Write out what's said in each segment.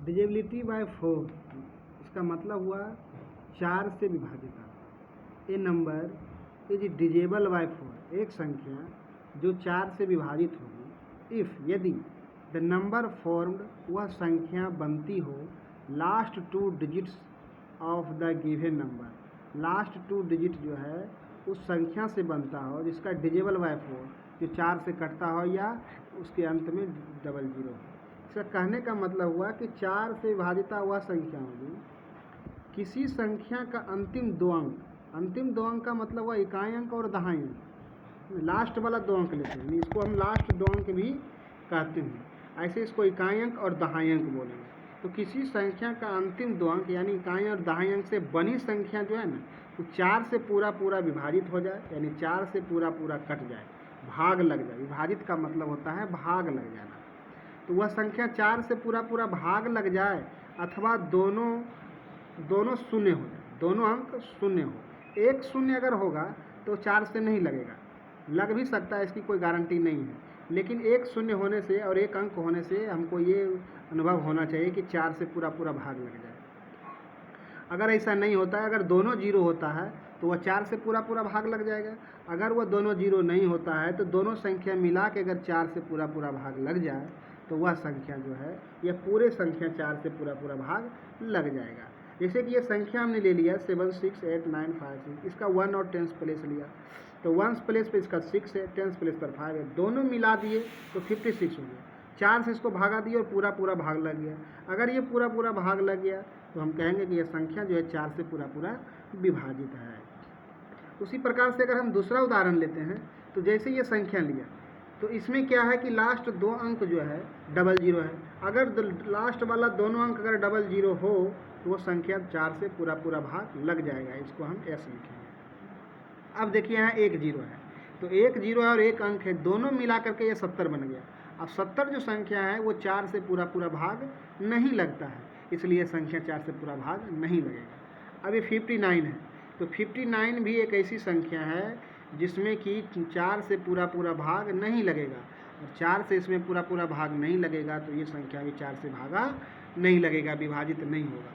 डिजिबिलिटी bye 4, इसका मतलब हुआ 4 से विभाजित आंक। ए नंबर इज डिजिबल बाय 4, एक संख्या जो 4 से विभाजित होगी इफ़ यदि द नंबर फॉर्म्ड वह संख्या बनती हो last 2 digits of the given number, last 2 digit जो है उस संख्या से बनता हो जिसका डिजिबल बाय 4 जो 4 से कटता हो या उसके अंत में 00 हो। इसका कहने का मतलब हुआ कि 4 से विभाजित हुआ संख्या होगी किसी संख्या का अंतिम 2 अंक, अंतिम 2 अंक का मतलब हुआ इकाई अंक और दहाई अंक, लास्ट वाला 2 अंक लेते हैं, इसको हम लास्ट 2 अंक भी कहते हैं, ऐसे इसको इकाई अंक और दहाई अंक बोलेंगे। तो किसी संख्या का अंतिम 2 अंक यानी इकाई और दहाई अंक से बनी संख्या जो है ना तो 4 से पूरा पूरा विभाजित हो जाए, यानी 4 से पूरा पूरा कट जाए, भाग लग जाए। विभाजित का मतलब होता है भाग लग जाना। तो वह संख्या 4 से पूरा पूरा भाग लग जाए अथवा दोनों शून्य हो जाए, दोनों अंक शून्य हो। एक शून्य अगर होगा तो 4 से नहीं लगेगा, लग भी सकता है, इसकी कोई गारंटी नहीं है, लेकिन एक शून्य होने से और एक अंक होने से हमको ये अनुभव होना चाहिए कि 4 से पूरा पूरा भाग लग जाए। अगर ऐसा नहीं होता है, अगर दोनों जीरो होता है तो वह 4 से पूरा पूरा भाग लग जाएगा। अगर वह दोनों जीरो नहीं होता है तो दोनों संख्या मिला के अगर 4 से पूरा पूरा भाग लग जाए तो वह संख्या जो है यह पूरे संख्या 4 से पूरा पूरा भाग लग जाएगा। जैसे कि ये संख्या हमने ले लिया 7 6 8 9 5 6, इसका 1 और 10 प्लेस लिया तो 1 प्लेस पे इसका 6 है, 10 प्लेस पर 5 है, दोनों मिला दिए तो 56 हो गया। 4 से इसको भागा दिए और पूरा पूरा भाग लग गया। अगर ये पूरा पूरा भाग लग गया तो हम कहेंगे कि यह संख्या जो है 4 से पूरा पूरा विभाजित है। उसी प्रकार से अगर हम दूसरा उदाहरण लेते हैं तो जैसे ये संख्या लिया तो इसमें क्या है कि लास्ट 2 अंक जो है 00 है। अगर लास्ट वाला दोनों अंक अगर 00 हो तो वो संख्या 4 से पूरा पूरा भाग लग जाएगा, इसको हम एस लिखेंगे। अब देखिए यहाँ 1 0 है, तो 1 0 है और एक अंक है, दोनों मिला करके ये 70 बन गया। अब 70 जो संख्या है वो 4 से पूरा पूरा भाग नहीं लगता है, इसलिए संख्या 4 से पूरा भाग नहीं लगेगा। अब ये 59 है, तो 59 भी एक ऐसी संख्या है जिसमें कि 4 से पूरा पूरा भाग नहीं लगेगा, और 4 से इसमें पूरा पूरा भाग नहीं लगेगा तो ये संख्या भी 4 से भागा नहीं लगेगा, विभाजित नहीं होगा।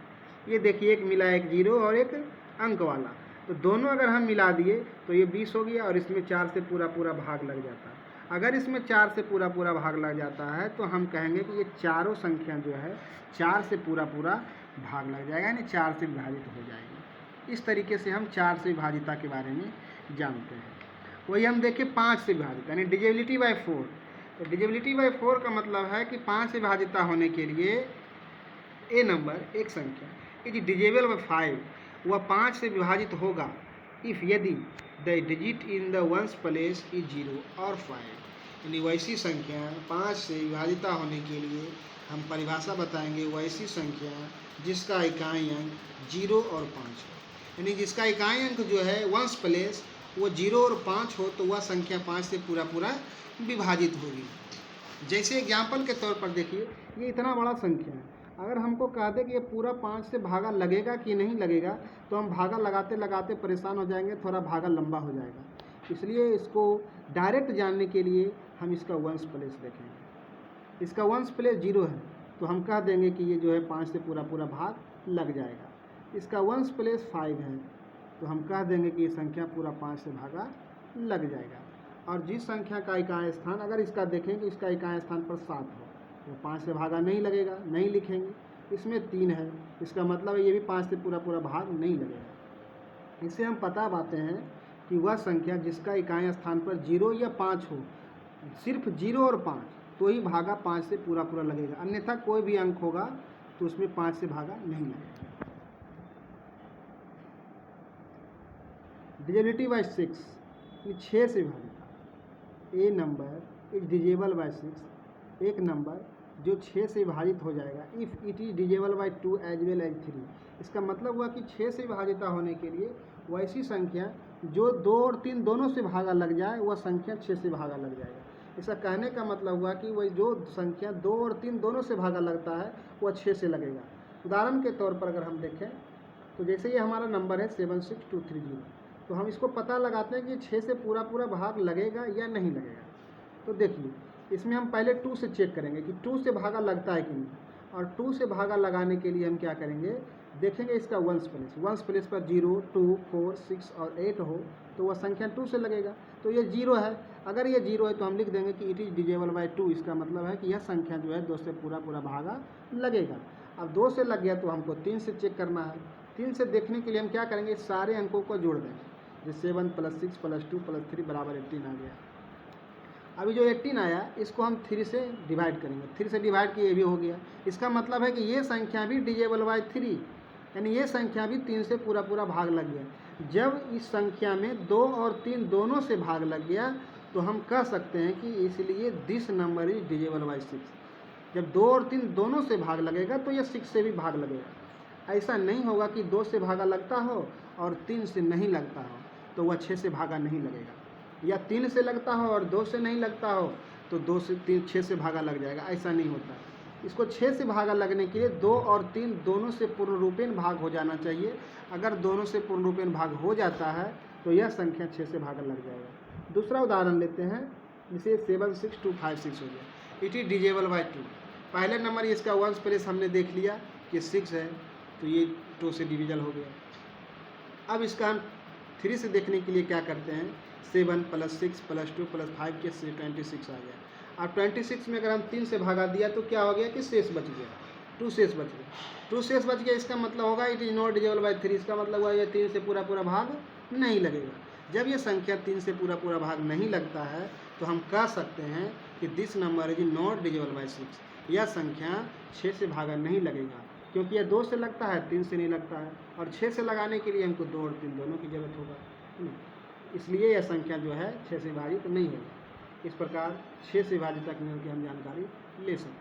ये देखिए एक मिला, एक 0 और एक अंक वाला, तो दोनों अगर हम मिला दिए तो ये 20 हो गया और इसमें 4 से पूरा पूरा भाग लग जाता है। अगर इसमें 4 से पूरा पूरा भाग लग जाता है तो हम कहेंगे कि ये चारों संख्या जो है 4 से पूरा पूरा भाग लग जाएगा, यानी 4 से विभाजित हो जाएगी। इस तरीके से हम 4 से विभाजिता के बारे में जानते हैं। वही हम देखें 5 से विभाजित यानी डिजिबिलिटी बाय 4। तो डिजिबिलिटी बाय 4 का मतलब है कि 5 से विभाजिता होने के लिए ए नंबर एक संख्या इज डिजिबल बाय 5, वह 5 से विभाजित होगा इफ़ यदि the digit in the ones place is 0 और 5, यानी वैसी संख्या 5 से विभाजिता होने के लिए हम परिभाषा बताएंगे वैसी संख्या जिसका इकाई अंक 0 और 5 हो, यानी जिसका इकाई अंक जो है वंस प्लेस वो 0 और 5 हो तो वह संख्या 5 से पूरा पूरा विभाजित होगी। जैसे एग्जाम्पल के तौर पर देखिए ये इतना बड़ा संख्या है, अगर हमको कह दे कि ये पूरा 5 से भागा लगेगा कि नहीं लगेगा तो हम भागा लगाते लगाते परेशान हो जाएंगे, थोड़ा भागा लंबा हो जाएगा। इसलिए इसको डायरेक्ट जानने के लिए हम इसका वंस प्लेस देखेंगे। इसका वंस प्लेस 0 है तो हम कह देंगे कि ये जो है 5 से पूरा पूरा भाग लग जाएगा। इसका वंस प्लेस 5 है तो हम कह देंगे कि ये संख्या पूरा 5 से भागा लग जाएगा। और जिस संख्या का इकाई स्थान अगर इसका देखें कि इसका इकाई स्थान पर 7 हो तो 5 से भागा नहीं लगेगा, नहीं लिखेंगे। इसमें 3 है, इसका मतलब है ये भी 5 से पूरा पूरा भाग नहीं लगेगा। इससे हम पता पाते हैं कि वह संख्या जिसका इकाई स्थान पर 0 या 5 हो, सिर्फ 0 और 5 तो ही भागा 5 से पूरा पूरा लगेगा, अन्यथा कोई भी अंक होगा तो उसमें 5 से भागा नहीं लगेगा। डिजिबिलिटी बाय 6, 6 से विभाजित a number is divisible by 6, एक नंबर जो 6 से विभाजित हो जाएगा if it is divisible by 2 as well as 3। इसका मतलब हुआ कि 6 से विभाजिता होने के लिए वैसी संख्या जो 2 और 3 दोनों से भागा लग जाए वह संख्या 6 से भागा लग जाएगा। इसका कहने का मतलब हुआ कि वही जो संख्या 2 और 3 दोनों से भागा लगता है वह 6 से लगेगा। उदाहरण के तौर पर अगर हम देखें तो जैसे ये हमारा नंबर है 76230, तो हम इसको पता लगाते हैं कि 6 से पूरा पूरा भाग लगेगा या नहीं लगेगा। तो देखिए इसमें हम पहले 2 से चेक करेंगे कि 2 से भागा लगता है कि नहीं। और 2 से भागा लगाने के लिए हम क्या करेंगे, देखेंगे इसका वंस प्लेस पर 0, 2, 4, 6 और 8 हो तो वह संख्या 2 से लगेगा। तो ये 0 है, अगर ये 0 है तो हम लिख देंगे कि इट इज़ डिविजिबल बाय 2। इसका मतलब है कि यह संख्या जो है 2 से पूरा भागा लगेगा। अब 2 से लग गया तो हमको 3 से चेक करना है। 3 से देखने के लिए हम क्या करेंगे, सारे अंकों को जोड़ देंगे। जैसे 7 + 6 + 2 + 3 = 18 आ गया। अभी जो 18 आया इसको हम 3 से डिवाइड करेंगे। 3 से डिवाइड किए, ये भी हो गया। इसका मतलब है कि ये संख्या भी डिविजिबल बाय 3, यानी ये संख्या भी 3 से पूरा भाग लग गया। जब इस संख्या में 2 और 3 दोनों से भाग लग गया तो हम कह सकते हैं कि इसलिए this number is divisible by 6। जब 2 और 3 दोनों से भाग लगेगा तो यह 6 से भी भाग लगेगा। ऐसा नहीं होगा कि 2 से भागा लगता हो और 3 से नहीं लगता हो तो वह 6 से भागा नहीं लगेगा, या 3 से लगता हो और 2 से नहीं लगता हो तो 2 से 3 6 से भागा लग जाएगा। ऐसा नहीं होता। इसको 6 से भागा लगने के लिए 2 और 3 दोनों से पूर्ण रूपेण भाग हो जाना चाहिए। अगर दोनों से पूर्ण रूपेण भाग हो जाता है तो यह संख्या 6 से भागा लग जाएगा। दूसरा उदाहरण लेते हैं, जिसे 76256 हो गया। It is divisible by 2। पहले नंबर इसका वंस प्लेस हमने देख लिया कि 6 है तो ये 2 से डिविजल हो गया। अब इसका हम 3 से देखने के लिए क्या करते हैं, 7 + 6 + 2 + 5 के से 26 आ गया। अब 26 में अगर हम 3 से भागा दिया तो क्या हो गया कि शेष बच गया, 2 शेष बच गया। 2 शेष बच गया, इसका मतलब होगा it is not divisible by 3। इसका मतलब हुआ ये 3 से पूरा भाग नहीं लगेगा। जब ये संख्या 3 से पूरा भाग नहीं लगता है तो हम कह सकते हैं कि this number is not divisible by 6। यह संख्या 6 से भागा नहीं लगेगा, क्योंकि यह 2 से लगता है, 3 से नहीं लगता है, और 6 से लगाने के लिए हमको 2 और 3 दोनों की जरूरत होगा। इसलिए यह संख्या जो है 6 से विभाजित नहीं होगी। इस प्रकार 6 से विभाजित अंकों की हम जानकारी ले सकते हैं।